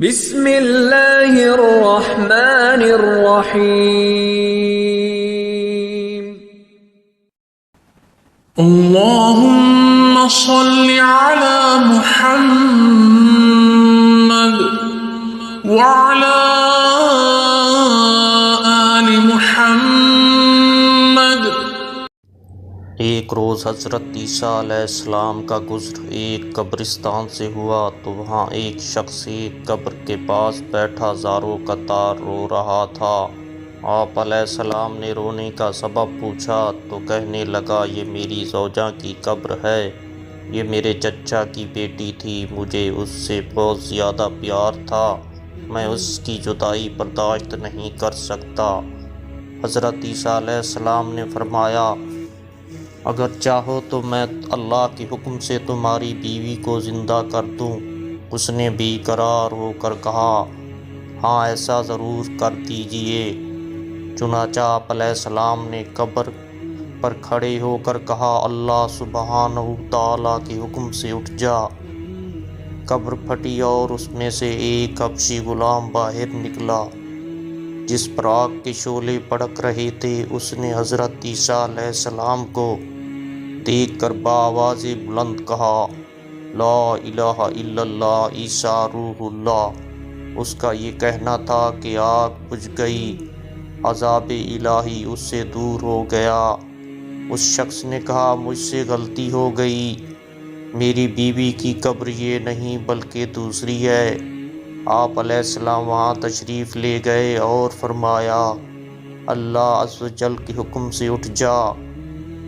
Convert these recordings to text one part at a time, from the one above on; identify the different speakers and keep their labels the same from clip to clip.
Speaker 1: بسم اللہ الرحمن الرحیم۔
Speaker 2: اللهم صل على محمد وعلى آل محمد۔
Speaker 3: ایک روز حضرت عیسیٰ علیہ السلام کا گزر ایک قبرستان سے ہوا تو وہاں ایک شخص ایک قبر کے پاس بیٹھا زاروں قطار رو رہا تھا۔ آپ علیہ السلام نے رونے کا سبب پوچھا تو کہنے لگا، یہ میری زوجہ کی قبر ہے، یہ میرے چچا کی بیٹی تھی، مجھے اس سے بہت زیادہ پیار تھا، میں اس کی جدائی برداشت نہیں کر سکتا۔ حضرت عیسیٰ علیہ السلام نے فرمایا، اگر چاہو تو میں اللہ کے حکم سے تمہاری بیوی کو زندہ کر دوں۔ اس نے بے قرار ہو کر کہا، ہاں ایسا ضرور کر دیجئے۔ چنانچہ آپ علیہ السلام نے قبر پر کھڑے ہو کر کہا، اللہ سبحانہ تعالیٰ کے حکم سے اٹھ جا۔ قبر پھٹی اور اس میں سے ایک حبشی غلام باہر نکلا جس پر آگ کے شعلے بھڑک رہے تھے۔ اس نے حضرت عیسیٰ علیہ السلام کو دیکھ کر بآواز بلند کہا، لا الہ الا اللہ عیسیٰ روح اللہ۔ اس کا یہ کہنا تھا کہ آگ بجھ گئی، عذاب الہی اس سے دور ہو گیا۔ اس شخص نے کہا، مجھ سے غلطی ہو گئی، میری بیوی کی قبر یہ نہیں بلکہ دوسری ہے۔ آپ علیہ السلام وہاں تشریف لے گئے اور فرمایا، اللہ عز و جل کے حکم سے اٹھ جا۔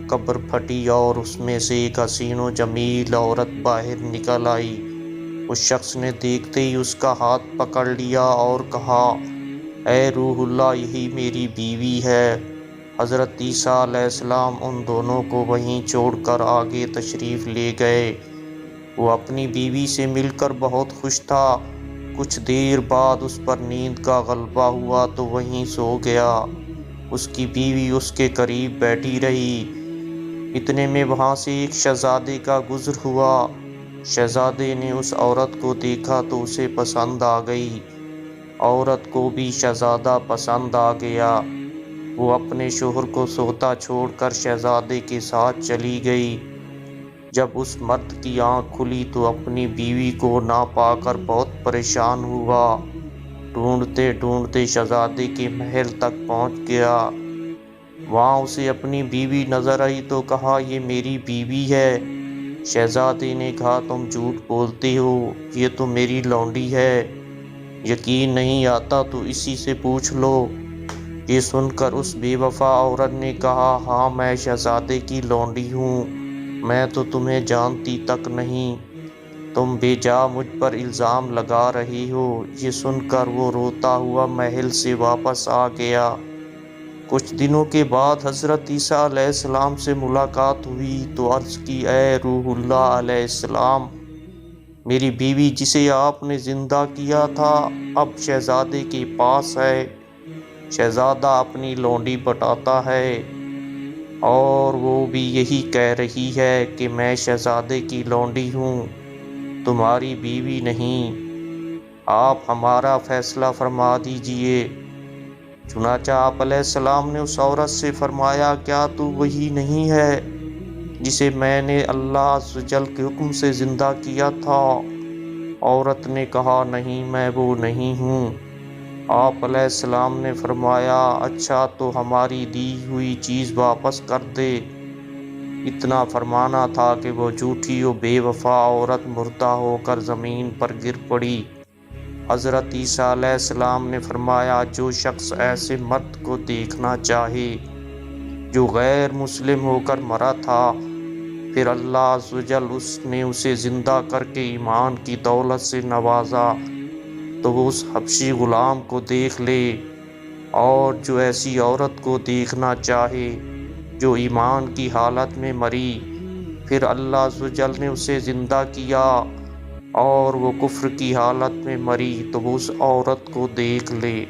Speaker 3: قبر پھٹی اور اس میں سے ایک حسین و جمیل عورت باہر نکل آئی۔ اس شخص نے دیکھتے ہی اس کا ہاتھ پکڑ لیا اور کہا، اے روح اللہ، یہی میری بیوی ہے۔ حضرت عیسیٰ علیہ السلام ان دونوں کو وہیں چھوڑ کر آگے تشریف لے گئے۔ وہ اپنی بیوی سے مل کر بہت خوش تھا۔ کچھ دیر بعد اس پر نیند کا غلبہ ہوا تو وہیں سو گیا۔ اس کی بیوی اس کے قریب بیٹھی رہی۔ اتنے میں وہاں سے ایک شہزادے کا گزر ہوا۔ شہزادے نے اس عورت کو دیکھا تو اسے پسند آ گئی۔ عورت کو بھی شہزادہ پسند آ گیا۔ وہ اپنے شوہر کو سوتا چھوڑ کر شہزادے کے ساتھ چلی گئی۔ جب اس مرد کی آنکھ کھلی تو اپنی بیوی کو نہ پا کر بہت پریشان ہوا۔ ڈھونڈتے ڈھونڈتے شہزادے کے محل تک پہنچ گیا۔ وہاں اسے اپنی بیوی نظر آئی تو کہا، یہ میری بیوی ہے۔ شہزادے نے کہا، تم جھوٹ بولتے ہو، یہ تو میری لونڈی ہے، یقین نہیں آتا تو اسی سے پوچھ لو۔ یہ سن کر اس بے وفا عورت نے کہا، ہاں میں شہزادے کی لونڈی ہوں، میں تو تمہیں جانتی تک نہیں، تم بے جا مجھ پر الزام لگا رہی ہو۔ یہ سن کر وہ روتا ہوا محل سے واپس آ گیا۔ کچھ دنوں کے بعد حضرت عیسیٰ علیہ السلام سے ملاقات ہوئی تو عرض کی، اے روح اللہ علیہ السلام، میری بیوی جسے آپ نے زندہ کیا تھا اب شہزادے کے پاس ہے۔ شہزادہ اپنی لونڈی بتاتا ہے اور وہ بھی یہی کہہ رہی ہے کہ میں شہزادے کی لونڈی ہوں، تمہاری بیوی نہیں، آپ ہمارا فیصلہ فرما دیجئے۔ چنانچہ آپ علیہ السلام نے اس عورت سے فرمایا، کیا تو وہی نہیں ہے جسے میں نے اللہ عز و جل کے حکم سے زندہ کیا تھا؟ عورت نے کہا، نہیں میں وہ نہیں ہوں۔ آپ علیہ السلام نے فرمایا، اچھا تو ہماری دی ہوئی چیز واپس کر دے۔ اتنا فرمانا تھا کہ وہ جھوٹی و بے وفا عورت مردہ ہو کر زمین پر گر پڑی۔ حضرت عیسیٰ علیہ السلام نے فرمایا، جو شخص ایسے مرد کو دیکھنا چاہے جو غیر مسلم ہو کر مرا تھا، پھر اللہ عز و جل اس نے اسے زندہ کر کے ایمان کی دولت سے نوازا تو وہ اس حبشی غلام کو دیکھ لے، اور جو ایسی عورت کو دیکھنا چاہے جو ایمان کی حالت میں مری، پھر اللہ عز و جل نے اسے زندہ کیا اور وہ کفر کی حالت میں مری تو وہ اس عورت کو دیکھ لے۔